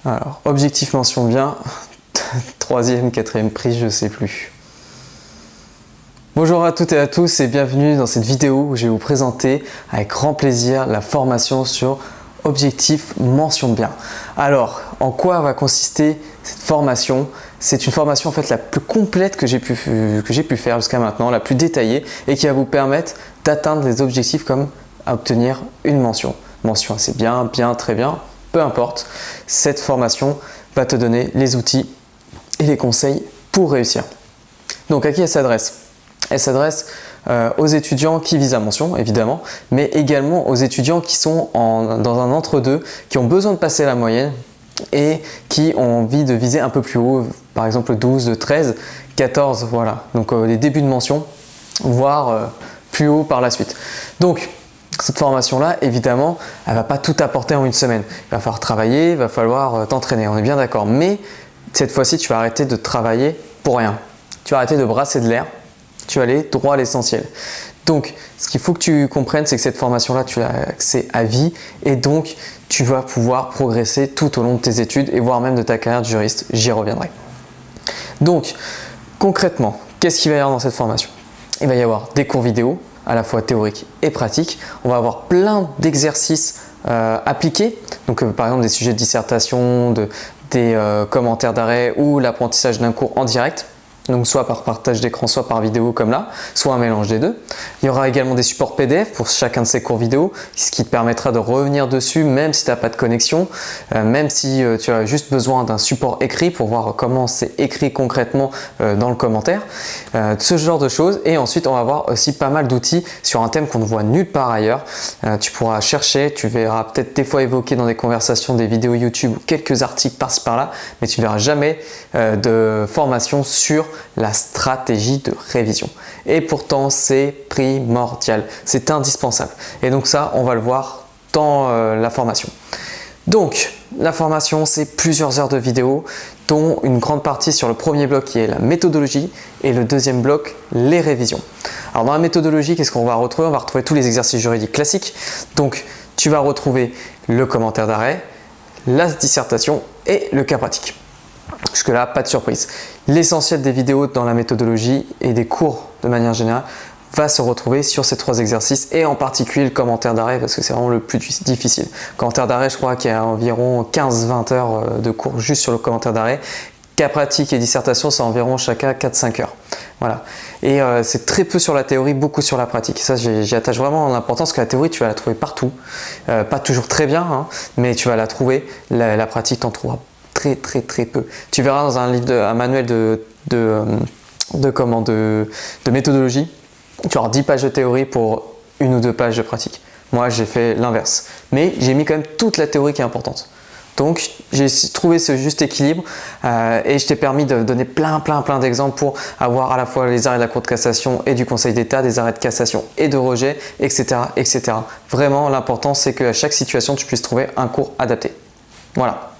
Alors, objectif mention bien, troisième, quatrième prise, je sais plus. Bonjour à toutes et à tous et bienvenue dans cette vidéo où je vais vous présenter avec grand plaisir la formation sur objectif mention bien. Alors, en quoi va consister cette formation? C'est une formation en fait la plus complète que j'ai pu faire jusqu'à maintenant, la plus détaillée et qui va vous permettre d'atteindre les objectifs comme obtenir une mention. Mention assez bien, bien, très bien, peu importe. Cette formation va te donner les outils et les conseils pour réussir. Donc à qui elle s'adresse? Elle s'adresse aux étudiants qui visent la mention, évidemment, mais également aux étudiants qui sont dans un entre-deux, qui ont besoin de passer la moyenne et qui ont envie de viser un peu plus haut, par exemple 12, 13, 14, voilà. Donc les débuts de mention, voire plus haut par la suite. Donc, cette formation-là, évidemment, elle ne va pas tout apporter en une semaine. Il va falloir travailler, il va falloir t'entraîner, on est bien d'accord. Mais cette fois-ci, tu vas arrêter de travailler pour rien. Tu vas arrêter de brasser de l'air, tu vas aller droit à l'essentiel. Donc, ce qu'il faut que tu comprennes, c'est que cette formation-là, tu as accès à vie et donc, tu vas pouvoir progresser tout au long de tes études et voire même de ta carrière de juriste. J'y reviendrai. Donc, concrètement, qu'est-ce qu'il va y avoir dans cette formation? Il va y avoir des cours vidéo, à la fois théoriques et pratiques. On va avoir plein d'exercices appliqués, donc par exemple des sujets de dissertation, des commentaires d'arrêt ou l'apprentissage d'un cours en direct. Donc soit par partage d'écran, soit par vidéo comme là, soit un mélange des deux. Il y aura également des supports PDF pour chacun de ces cours vidéo, ce qui te permettra de revenir dessus même si tu n'as pas de connexion, même si tu as juste besoin d'un support écrit pour voir comment c'est écrit concrètement dans le commentaire, ce genre de choses. Et ensuite on va avoir aussi pas mal d'outils sur un thème qu'on ne voit nulle part ailleurs. Tu pourras chercher, tu verras peut-être des fois évoqué dans des conversations, des vidéos YouTube ou quelques articles par-ci par-là, mais tu ne verras jamais de formation sur la stratégie de révision. Et pourtant, c'est primordial, c'est indispensable. Et donc ça, on va le voir dans la formation. Donc, la formation, c'est plusieurs heures de vidéo, dont une grande partie sur le premier bloc qui est la méthodologie et le deuxième bloc, les révisions. Alors dans la méthodologie, qu'est-ce qu'on va retrouver? On va retrouver tous les exercices juridiques classiques. Donc, tu vas retrouver le commentaire d'arrêt, la dissertation et le cas pratique. Jusque-là, pas de surprise. L'essentiel des vidéos dans la méthodologie et des cours de manière générale va se retrouver sur ces trois exercices et en particulier le commentaire d'arrêt parce que c'est vraiment le plus difficile. Le commentaire d'arrêt, je crois qu'il y a environ 15-20 heures de cours juste sur le commentaire d'arrêt. Cas pratique et dissertation, c'est environ chacun 4-5 heures. Voilà. Et c'est très peu sur la théorie, beaucoup sur la pratique. Ça, j'y attache vraiment l'importance que la théorie, tu vas la trouver partout. Pas toujours très bien, hein, mais tu vas la trouver. La pratique, t'en trouveras très peu. Tu verras dans un livre, un manuel de méthodologie, tu auras 10 pages de théorie pour 1 ou 2 pages de pratique. Moi, j'ai fait l'inverse. Mais j'ai mis quand même toute la théorie qui est importante. Donc, j'ai trouvé ce juste équilibre et je t'ai permis de donner plein d'exemples pour avoir à la fois les arrêts de la Cour de cassation et du Conseil d'État, des arrêts de cassation et de rejet, etc. Vraiment, l'important, c'est qu'à chaque situation, tu puisses trouver un cours adapté. Voilà.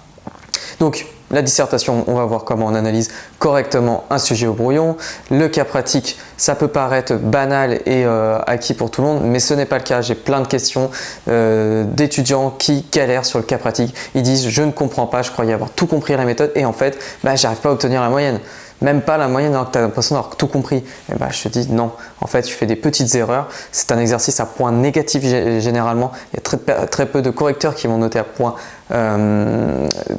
Donc, la dissertation, on va voir comment on analyse correctement un sujet au brouillon. Le cas pratique, ça peut paraître banal et acquis pour tout le monde, mais ce n'est pas le cas. J'ai plein de questions d'étudiants qui galèrent sur le cas pratique. Ils disent « je ne comprends pas, je croyais avoir tout compris à la méthode et en fait, j'arrive pas à obtenir la moyenne ». Même pas la moyenne alors que tu as l'impression d'avoir tout compris. Et je te dis non, en fait tu fais des petites erreurs, c'est un exercice à point négatif généralement, il y a très peu de correcteurs qui vont noter à point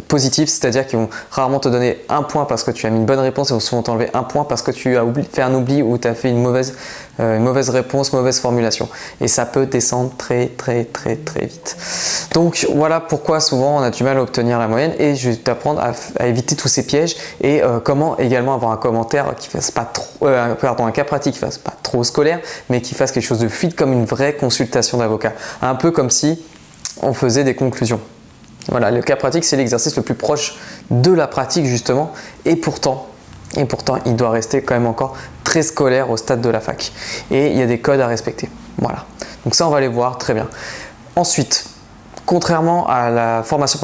positif, c'est-à-dire qu'ils vont rarement te donner un point parce que tu as mis une bonne réponse et vont souvent t'enlever un point parce que tu as fait un oubli ou tu as fait une mauvaise réponse, mauvaise formulation. Et ça peut descendre très vite. Donc voilà pourquoi souvent on a du mal à obtenir la moyenne et je vais t'apprendre à éviter tous ces pièges et comment également avoir un commentaire qui fasse pas trop, un cas pratique qui fasse pas trop scolaire mais qui fasse quelque chose de fluide comme une vraie consultation d'avocat. Un peu comme si on faisait des conclusions. Voilà, le cas pratique, c'est l'exercice le plus proche de la pratique justement et pourtant, il doit rester quand même encore très scolaire au stade de la fac. Et il y a des codes à respecter. Voilà, donc ça on va les voir très bien. Ensuite, contrairement à la formation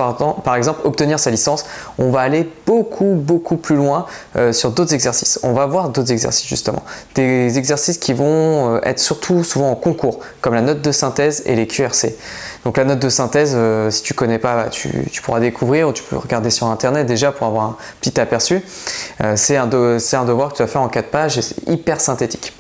par exemple, obtenir sa licence, on va aller beaucoup plus loin sur d'autres exercices. On va voir d'autres exercices justement. Des exercices qui vont être surtout souvent en concours, comme la note de synthèse et les QRC. Donc la note de synthèse, si tu ne connais pas, tu pourras découvrir ou tu peux regarder sur internet déjà pour avoir un petit aperçu. C'est un devoir que tu vas faire en 4 pages et c'est hyper synthétique.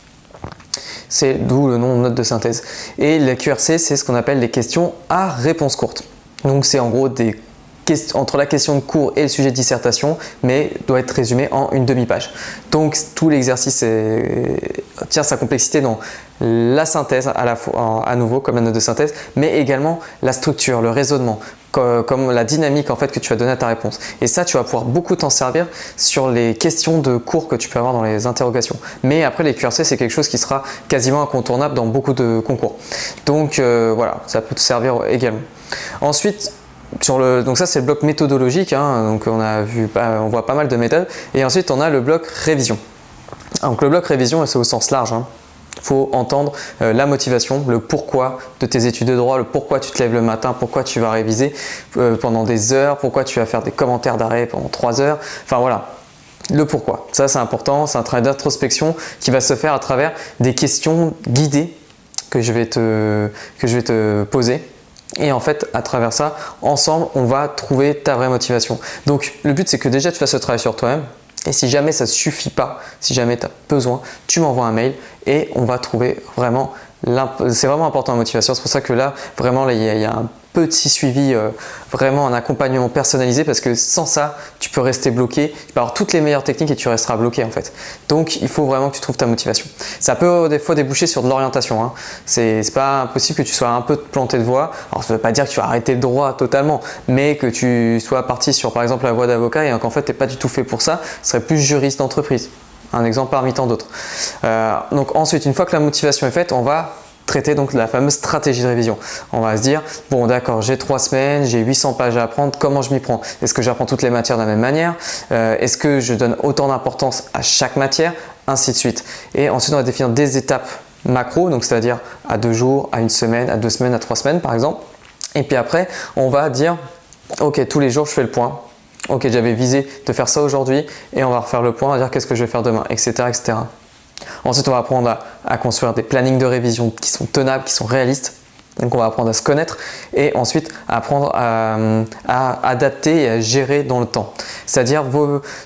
C'est d'où le nom note de synthèse. Et les QRC, c'est ce qu'on appelle les questions à réponse courte. Donc c'est en gros des questions entre la question de cours et le sujet de dissertation, mais doit être résumé en une demi-page. Donc tout l'exercice tient sa complexité dans la synthèse à nouveau comme la note de synthèse, mais également la structure, le raisonnement, comme la dynamique en fait que tu vas donner à ta réponse. Et ça, tu vas pouvoir beaucoup t'en servir sur les questions de cours que tu peux avoir dans les interrogations. Mais après, les QRC, c'est quelque chose qui sera quasiment incontournable dans beaucoup de concours. Donc voilà, ça peut te servir également. Ensuite, donc ça c'est le bloc méthodologique, hein, donc on voit pas mal de méthodes. Et ensuite, on a le bloc révision. Donc le bloc révision, c'est au sens large. Il faut entendre la motivation, le pourquoi de tes études de droit, le pourquoi tu te lèves le matin, pourquoi tu vas réviser pendant des heures, pourquoi tu vas faire des commentaires d'arrêt pendant 3 heures. Enfin voilà, le pourquoi. Ça c'est important, c'est un travail d'introspection qui va se faire à travers des questions guidées que je vais te poser. Et en fait, à travers ça, ensemble, on va trouver ta vraie motivation. Donc le but c'est que déjà tu fasses ce travail sur toi-même. Et si jamais ça ne suffit pas, si jamais tu as besoin, tu m'envoies un mail et on va trouver vraiment, c'est vraiment important la motivation. C'est pour ça que là, vraiment, il y a un petit suivi, vraiment un accompagnement personnalisé parce que sans ça, tu peux rester bloqué. Tu peux avoir toutes les meilleures techniques et tu resteras bloqué en fait. Donc, il faut vraiment que tu trouves ta motivation. Ça peut des fois déboucher sur de l'orientation. Hein. C'est pas impossible que tu sois un peu planté de voie. Alors, ça ne veut pas dire que tu vas arrêter le droit totalement, mais que tu sois parti sur par exemple la voie d'avocat et qu'en fait, tu n'es pas du tout fait pour ça. Ce serait plus juriste d'entreprise. Un exemple parmi tant d'autres. Donc ensuite, une fois que la motivation est faite, on va traiter donc la fameuse stratégie de révision. On va se dire, bon d'accord, j'ai 3 semaines, j'ai 800 pages à apprendre, comment je m'y prends? Est-ce que j'apprends toutes les matières de la même manière? Est-ce que je donne autant d'importance à chaque matière? Ainsi de suite. Et ensuite, on va définir des étapes macro, donc c'est-à-dire à 2 jours, à 1 semaine, à 2 semaines, à 3 semaines par exemple. Et puis après, on va dire, ok, tous les jours, je fais le point. Ok, j'avais visé de faire ça aujourd'hui et on va refaire le point, on va dire qu'est-ce que je vais faire demain, etc. etc. Ensuite, on va apprendre à construire des plannings de révision qui sont tenables, qui sont réalistes. Donc, on va apprendre à se connaître et ensuite apprendre à adapter et à gérer dans le temps. C'est-à-dire,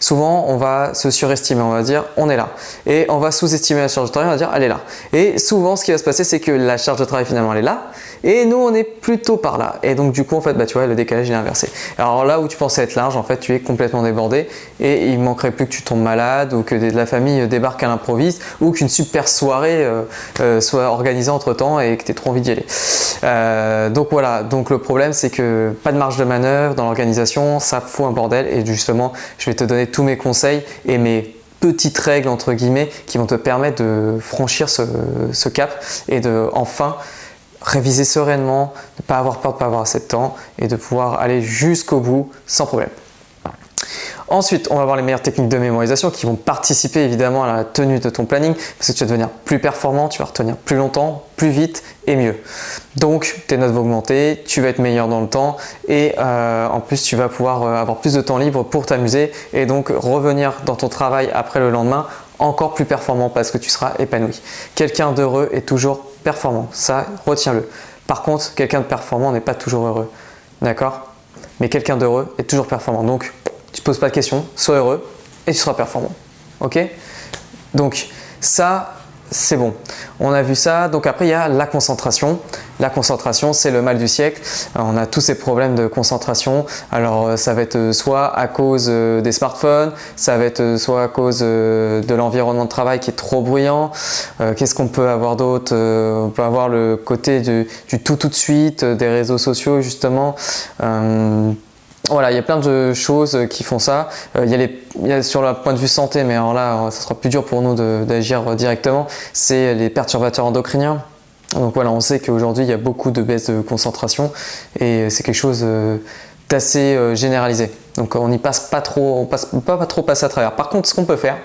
souvent, on va se surestimer, on va dire on est là. Et on va sous-estimer la charge de travail, on va dire elle est là. Et souvent, ce qui va se passer, c'est que la charge de travail finalement elle est là. Et nous, on est plutôt par là. Et donc, du coup, en fait, tu vois, le décalage est inversé. Alors là où tu pensais être large, en fait, tu es complètement débordé et il manquerait plus que tu tombes malade ou que la famille débarque à l'improviste ou qu'une super soirée soit organisée entre-temps et que tu aies trop envie d'y aller. Donc voilà, donc le problème, c'est que pas de marge de manœuvre dans l'organisation, ça fout un bordel et justement, je vais te donner tous mes conseils et mes petites règles, entre guillemets, qui vont te permettre de franchir ce cap et de enfin réviser sereinement, ne pas avoir peur de ne pas avoir assez de temps et de pouvoir aller jusqu'au bout sans problème. Ensuite, on va voir les meilleures techniques de mémorisation qui vont participer évidemment à la tenue de ton planning parce que tu vas devenir plus performant, tu vas retenir plus longtemps, plus vite et mieux. Donc, tes notes vont augmenter, tu vas être meilleur dans le temps et en plus, tu vas pouvoir avoir plus de temps libre pour t'amuser et donc revenir dans ton travail après le lendemain encore plus performant parce que tu seras épanoui. Quelqu'un d'heureux est toujours performant, ça retiens-le. Par contre, quelqu'un de performant n'est pas toujours heureux, d'accord? Mais quelqu'un d'heureux est toujours performant. Donc, tu ne poses pas de questions, sois heureux et tu seras performant. Ok? Donc, ça, c'est bon. On a vu ça. Donc après, il y a la concentration. La concentration, c'est le mal du siècle. On a tous ces problèmes de concentration. Alors, ça va être soit à cause des smartphones, ça va être soit à cause de l'environnement de travail qui est trop bruyant. Qu'est-ce qu'on peut avoir d'autre? On peut avoir le côté du tout de suite, des réseaux sociaux justement. Voilà, il y a plein de choses qui font ça. Il y a sur le point de vue santé, mais alors là, ça sera plus dur pour nous d'agir directement, c'est les perturbateurs endocriniens. Donc voilà, on sait qu'aujourd'hui, il y a beaucoup de baisse de concentration et c'est quelque chose d'assez généralisé. Donc on n'y passe pas trop, on passe pas trop passer à travers. Par contre, ce qu'on peut faire,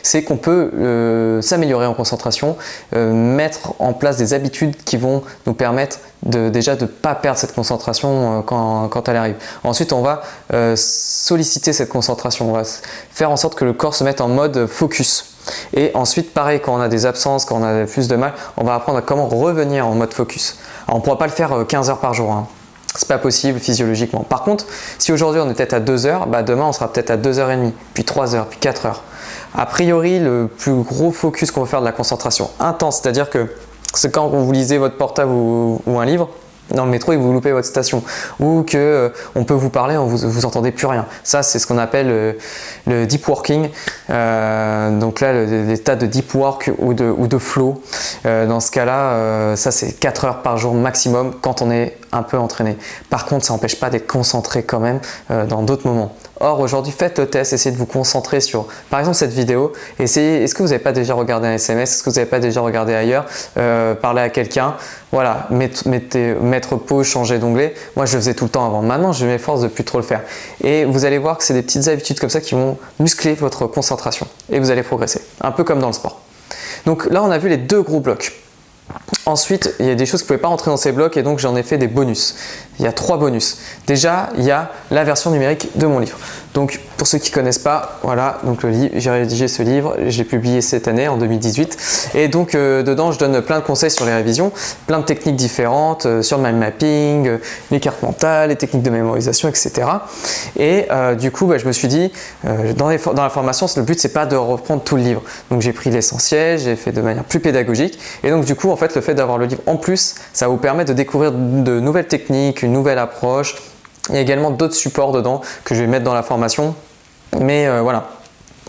c'est qu'on peut s'améliorer en concentration, mettre en place des habitudes qui vont nous permettre déjà de ne pas perdre cette concentration quand elle arrive. Ensuite, on va solliciter cette concentration, on va faire en sorte que le corps se mette en mode focus. Et ensuite, pareil, quand on a des absences, quand on a plus de mal, on va apprendre à comment revenir en mode focus. Alors, on ne pourra pas le faire 15 heures par jour, hein. C'est pas possible physiologiquement. Par contre, si aujourd'hui on est peut-être à 2 heures, demain on sera peut-être à 2h30, puis 3 heures, puis 4 heures. A priori, le plus gros focus qu'on va faire de la concentration intense, c'est-à-dire que c'est quand vous lisez votre portable ou un livre, dans le métro et vous loupez votre station, ou que on peut vous parler, vous entendez plus rien. Ça, c'est ce qu'on appelle le deep working. Donc là, l'état de deep work ou de flow. Dans ce cas-là, ça c'est 4 heures par jour maximum quand on est un peu entraîné. Par contre, ça n'empêche pas d'être concentré quand même dans d'autres moments. Or, aujourd'hui, faites le test, essayez de vous concentrer sur, par exemple, cette vidéo. Essayez, est-ce que vous n'avez pas déjà regardé un SMS? Est-ce que vous n'avez pas déjà regardé ailleurs? Parler à quelqu'un? Voilà, mettre pause, changer d'onglet. Moi, je le faisais tout le temps avant. Maintenant, je m'efforce de plus trop le faire. Et vous allez voir que c'est des petites habitudes comme ça qui vont muscler votre concentration. Et vous allez progresser. Un peu comme dans le sport. Donc là, on a vu les 2 gros blocs. Ensuite, il y a des choses qui ne pouvaient pas rentrer dans ces blocs et donc j'en ai fait des bonus. Il y a 3 bonus. Déjà, il y a la version numérique de mon livre. Donc, pour ceux qui ne connaissent pas, voilà, donc le livre, j'ai rédigé ce livre, je l'ai publié cette année, en 2018. Et donc, dedans, je donne plein de conseils sur les révisions, plein de techniques différentes, sur le mind mapping, les cartes mentales, les techniques de mémorisation, etc. Et du coup, je me suis dit, dans la formation, le but, c'est pas de reprendre tout le livre. Donc, j'ai pris l'essentiel, j'ai fait de manière plus pédagogique. Et donc, du coup, en fait, le fait d'avoir le livre en plus, ça vous permet de découvrir de nouvelles techniques, une nouvelle approche. Il y a également d'autres supports dedans que je vais mettre dans la formation. Mais voilà,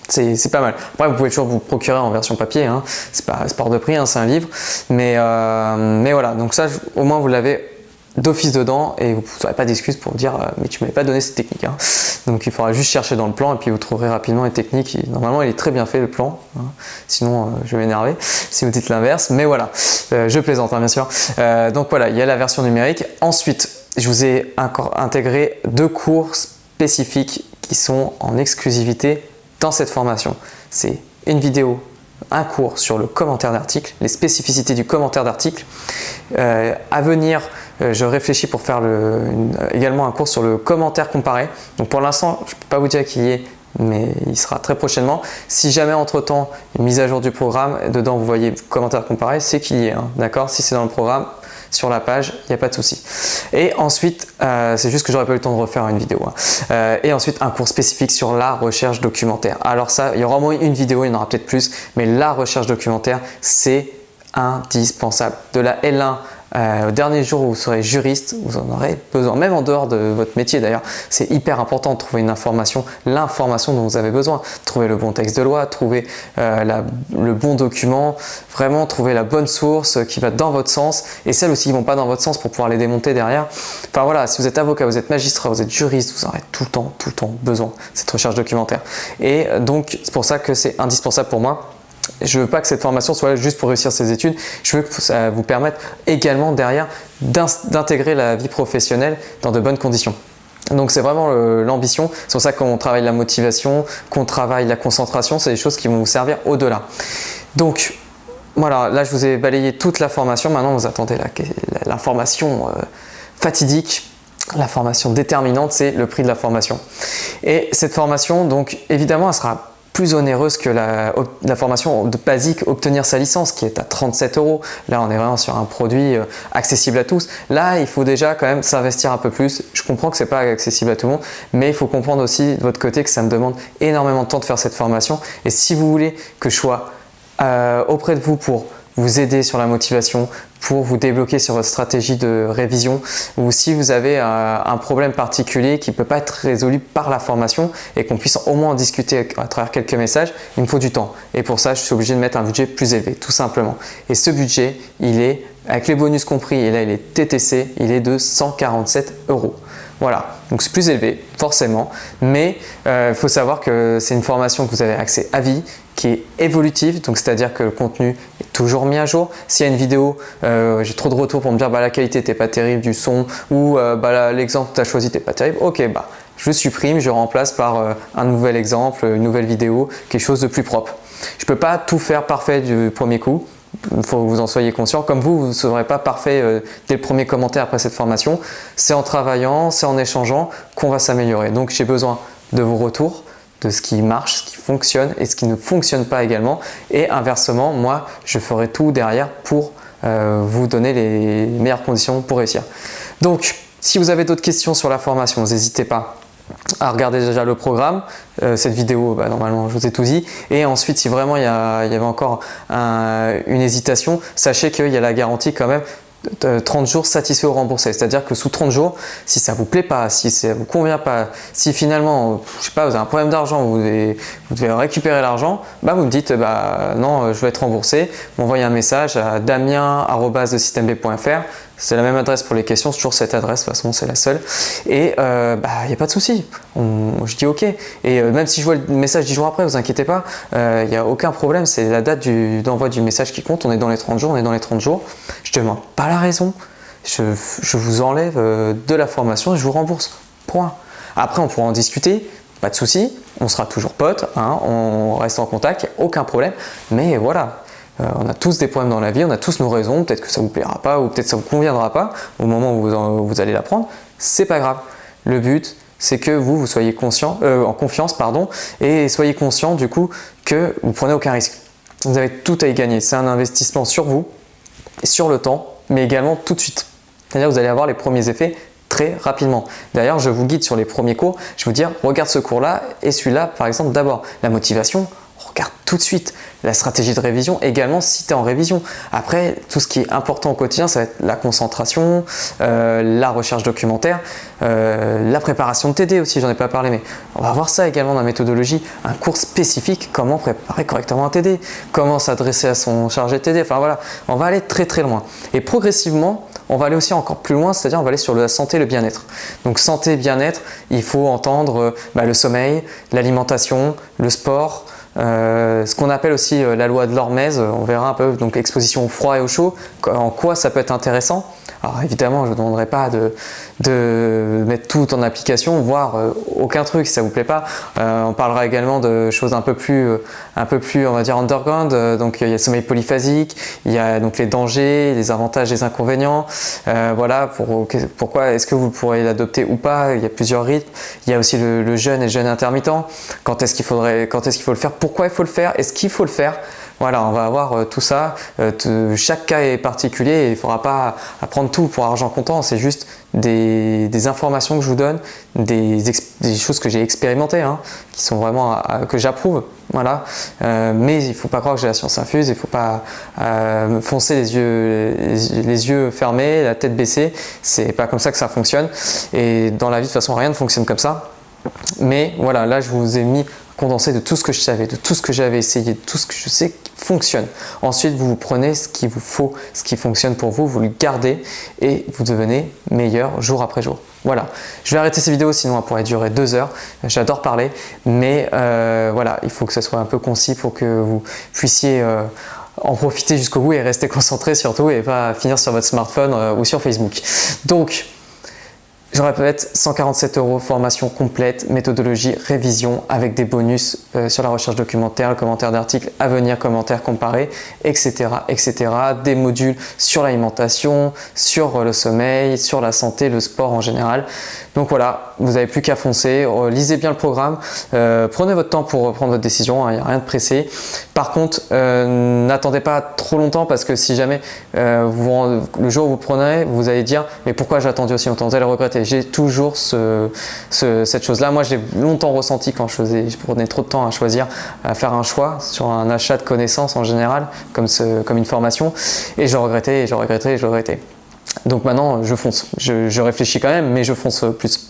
c'est pas mal. Après, vous pouvez toujours vous procurer en version papier, hein. C'est pas hors de prix, hein, c'est un livre. Mais voilà, donc ça, au moins, vous l'avez d'office dedans et vous n'aurez pas d'excuse pour dire mais tu m'avais pas donné cette technique, hein. Donc il faudra juste chercher dans le plan et puis vous trouverez rapidement les techniques. Normalement il est très bien fait le plan, hein. Sinon je vais m'énerver si vous dites l'inverse, mais voilà, je plaisante, hein, bien sûr. Donc voilà, il y a la version numérique. Ensuite, je vous ai encore intégré 2 cours spécifiques qui sont en exclusivité dans cette formation. C'est une vidéo, un cours sur le commentaire d'article, les spécificités du commentaire d'article. À venir, je réfléchis pour faire également un cours sur le commentaire comparé. Donc pour l'instant, je ne peux pas vous dire qu'il y est, mais il sera très prochainement. Si jamais entre-temps, une mise à jour du programme, dedans vous voyez commentaire comparé, c'est qu'il y est, hein, d'accord? Si c'est dans le programme, sur la page, il n'y a pas de souci. Et ensuite, c'est juste que j'aurais pas eu le temps de refaire une vidéo, hein. Et ensuite, un cours spécifique sur la recherche documentaire. Alors ça, il y aura au moins une vidéo, il y en aura peut-être plus, mais la recherche documentaire, c'est indispensable. De la L1 au dernier jour où vous serez juriste, vous en aurez besoin, même en dehors de votre métier d'ailleurs. C'est hyper important de trouver une information, l'information dont vous avez besoin. Trouver le bon texte de loi, trouver le bon document, vraiment trouver la bonne source qui va dans votre sens et celles aussi qui ne vont pas dans votre sens pour pouvoir les démonter derrière. Enfin voilà, si vous êtes avocat, vous êtes magistrat, vous êtes juriste, vous en aurez tout le temps besoin de cette recherche documentaire. Et donc, c'est pour ça que c'est indispensable pour moi. Je ne veux pas que cette formation soit juste pour réussir ses études, je veux que ça vous permette également derrière d'intégrer la vie professionnelle dans de bonnes conditions. Donc c'est vraiment l'ambition, c'est pour ça qu'on travaille la motivation, qu'on travaille la concentration, c'est des choses qui vont vous servir au-delà. Donc voilà, là je vous ai balayé toute la formation, maintenant vous attendez l'information fatidique. La formation déterminante, c'est le prix de la formation. Et cette formation, donc évidemment, elle sera plus onéreuse que la formation de basique obtenir sa licence qui est à 37 €. Là, on est vraiment sur un produit accessible à tous. Là, il faut déjà quand même s'investir un peu plus. Je comprends que c'est pas accessible à tout le monde, mais il faut comprendre aussi de votre côté que ça me demande énormément de temps de faire cette formation. Et si vous voulez que je sois auprès de vous pour vous aider sur la motivation, pour vous débloquer sur votre stratégie de révision, ou si vous avez un problème particulier qui ne peut pas être résolu par la formation et qu'on puisse au moins en discuter à travers quelques messages, il me faut du temps. Et pour ça, je suis obligé de mettre un budget plus élevé, tout simplement. Et ce budget, il est, avec les bonus compris, et là il est TTC, il est de 147 €. Voilà, donc c'est plus élevé, forcément, mais il faut savoir que c'est une formation que vous avez accès à vie, qui est évolutive, donc c'est-à-dire que le contenu est toujours mis à jour. S'il y a une vidéo, j'ai trop de retours pour me dire la qualité n'était pas terrible du son ou l'exemple que tu as choisi n'était pas terrible, ok, je supprime, je remplace par un nouvel exemple, une nouvelle vidéo, quelque chose de plus propre. Je ne peux pas tout faire parfait du premier coup. Il faut que vous en soyez conscient. Comme vous ne serez pas parfait dès le premier commentaire après cette formation. C'est en travaillant, c'est en échangeant qu'on va s'améliorer. Donc j'ai besoin de vos retours, de ce qui marche, ce qui fonctionne et ce qui ne fonctionne pas également. Et inversement, moi, je ferai tout derrière pour vous donner les meilleures conditions pour réussir. Donc, si vous avez d'autres questions sur la formation, n'hésitez pas à regarder déjà le programme, cette vidéo, normalement je vous ai tout dit, et ensuite si vraiment il y avait encore une hésitation, sachez qu'il y a la garantie quand même 30 jours satisfait ou remboursé, c'est-à-dire que sous 30 jours, si ça vous plaît pas, si ça vous convient pas, si finalement, je sais pas, vous avez un problème d'argent, vous devez récupérer l'argent, vous me dites non, je vais être remboursé, vous m'envoyez un message à damien@systemb.fr. C'est la même adresse pour les questions, c'est toujours cette adresse, de toute façon c'est la seule. Et il n'y a pas de souci, je dis ok. Et même si je vois le message 10 jours après, vous inquiétez pas, il n'y a aucun problème, c'est la date d'envoi du message qui compte, on est dans les 30 jours, on est dans les 30 jours. Je ne demande pas la raison, je vous enlève de la formation et je vous rembourse, point. Après on pourra en discuter, pas de souci, on sera toujours potes, on reste en contact, il n'y a aucun problème, mais voilà. On a tous des problèmes dans la vie, on a tous nos raisons, peut-être que ça vous plaira pas ou peut-être ça vous conviendra pas au moment où vous allez l'apprendre, c'est pas grave. Le but, c'est que vous soyez en confiance, et soyez conscient du coup que vous prenez aucun risque. Vous avez tout à y gagner, c'est un investissement sur vous, sur le temps, mais également tout de suite. C'est-à-dire que vous allez avoir les premiers effets très rapidement. D'ailleurs, je vous guide sur les premiers cours, je vais vous dire, regarde ce cours-là et celui-là, par exemple, d'abord. La motivation, regarde tout de suite. La stratégie de révision également si tu es en révision. Après, tout ce qui est important au quotidien, ça va être la concentration, la recherche documentaire, la préparation de TD aussi, j'en ai pas parlé, mais on va voir ça également dans la méthodologie, un cours spécifique, comment préparer correctement un TD, comment s'adresser à son chargé de TD, enfin voilà, on va aller très très loin. Et progressivement, on va aller aussi encore plus loin, c'est-à-dire on va aller sur la santé et le bien-être. Donc santé, bien-être, il faut entendre le sommeil, l'alimentation, le sport, ce qu'on appelle aussi la loi de l'hormèse, on verra un peu, donc exposition au froid et au chaud, en quoi ça peut être intéressant. Alors évidemment, je ne vous demanderai pas de mettre tout en application, voire aucun truc si ça ne vous plaît pas. On parlera également de choses un peu plus on va dire underground. Donc il y a le sommeil polyphasique, il y a donc les dangers, les avantages, les inconvénients. Voilà, pourquoi est-ce que vous pourrez l'adopter ou pas. Il y a plusieurs rythmes. Il y a aussi le jeûne et le jeûne intermittent. Quand est-ce qu'il faut le faire, pourquoi il faut le faire, est-ce qu'il faut le faire. Voilà, on va avoir tout ça. Chaque cas est particulier et il ne faudra pas apprendre tout pour argent comptant. C'est juste des informations que je vous donne, des choses que j'ai expérimentées, qui sont vraiment que j'approuve. Voilà. Mais il ne faut pas croire que j'ai la science infuse. Il ne faut pas foncer les yeux fermés, la tête baissée. C'est pas comme ça que ça fonctionne. Et dans la vie, de toute façon, rien ne fonctionne comme ça. Mais voilà, là, je vous ai mis condensé de tout ce que je savais, de tout ce que j'avais essayé, de tout ce que je sais qui fonctionne. Ensuite, vous prenez ce qu'il vous faut, ce qui fonctionne pour vous, vous le gardez et vous devenez meilleur jour après jour. Voilà, je vais arrêter ces vidéos sinon elle pourrait durer 2 heures. J'adore parler, mais voilà, il faut que ce soit un peu concis pour que vous puissiez en profiter jusqu'au bout et rester concentré surtout et pas finir sur votre smartphone ou sur Facebook. Donc, je répète, 147 €, formation complète, méthodologie, révision avec des bonus sur la recherche documentaire, le commentaire d'articles à venir, commentaires comparés, etc., etc. Des modules sur l'alimentation, sur le sommeil, sur la santé, le sport en général. Donc voilà, vous n'avez plus qu'à foncer, lisez bien le programme, prenez votre temps pour prendre votre décision, il n'y a rien de pressé. Par contre, n'attendez pas trop longtemps parce que si jamais le jour où vous prenez, vous allez dire mais pourquoi j'ai attendu aussi longtemps, vous allez regretter. J'ai toujours cette chose-là. Moi, j'ai longtemps ressenti quand je prenais trop de temps à choisir, à faire un choix sur un achat de connaissances en général, comme une formation, et je regrettais, et je regrettais, et je regrettais. Donc maintenant, je fonce. Je réfléchis quand même, mais je fonce plus.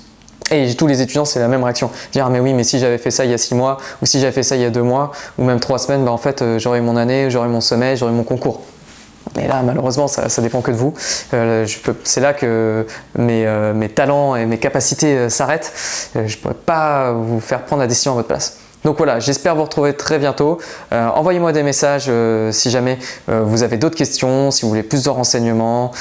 Et tous les étudiants, c'est la même réaction. Dire, mais oui, mais si j'avais fait ça il y a 6 mois, ou si j'avais fait ça il y a 2 mois, ou même 3 semaines, en fait, j'aurais eu mon année, j'aurais eu mon sommeil, j'aurais eu mon concours. Mais là, malheureusement, ça dépend que de vous. C'est là que mes talents et mes capacités s'arrêtent. Je ne pourrais pas vous faire prendre la décision à votre place. Donc voilà, j'espère vous retrouver très bientôt. Envoyez-moi des messages si jamais vous avez d'autres questions, si vous voulez plus de renseignements,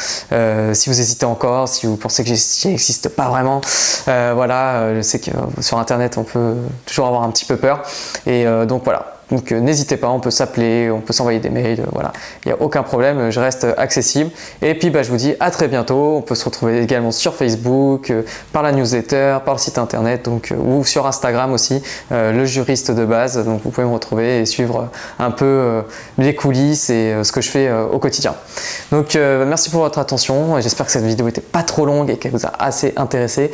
si vous hésitez encore, si vous pensez que j'existe pas vraiment. Voilà, je sais que sur internet on peut toujours avoir un petit peu peur. Et donc voilà. Donc n'hésitez pas, on peut s'appeler, on peut s'envoyer des mails, voilà, il n'y a aucun problème, je reste accessible. Et puis je vous dis à très bientôt, on peut se retrouver également sur Facebook, par la newsletter, par le site internet, donc, ou sur Instagram aussi, le juriste de base, donc vous pouvez me retrouver et suivre un peu les coulisses et ce que je fais au quotidien. Donc merci pour votre attention, j'espère que cette vidéo n'était pas trop longue et qu'elle vous a assez intéressé.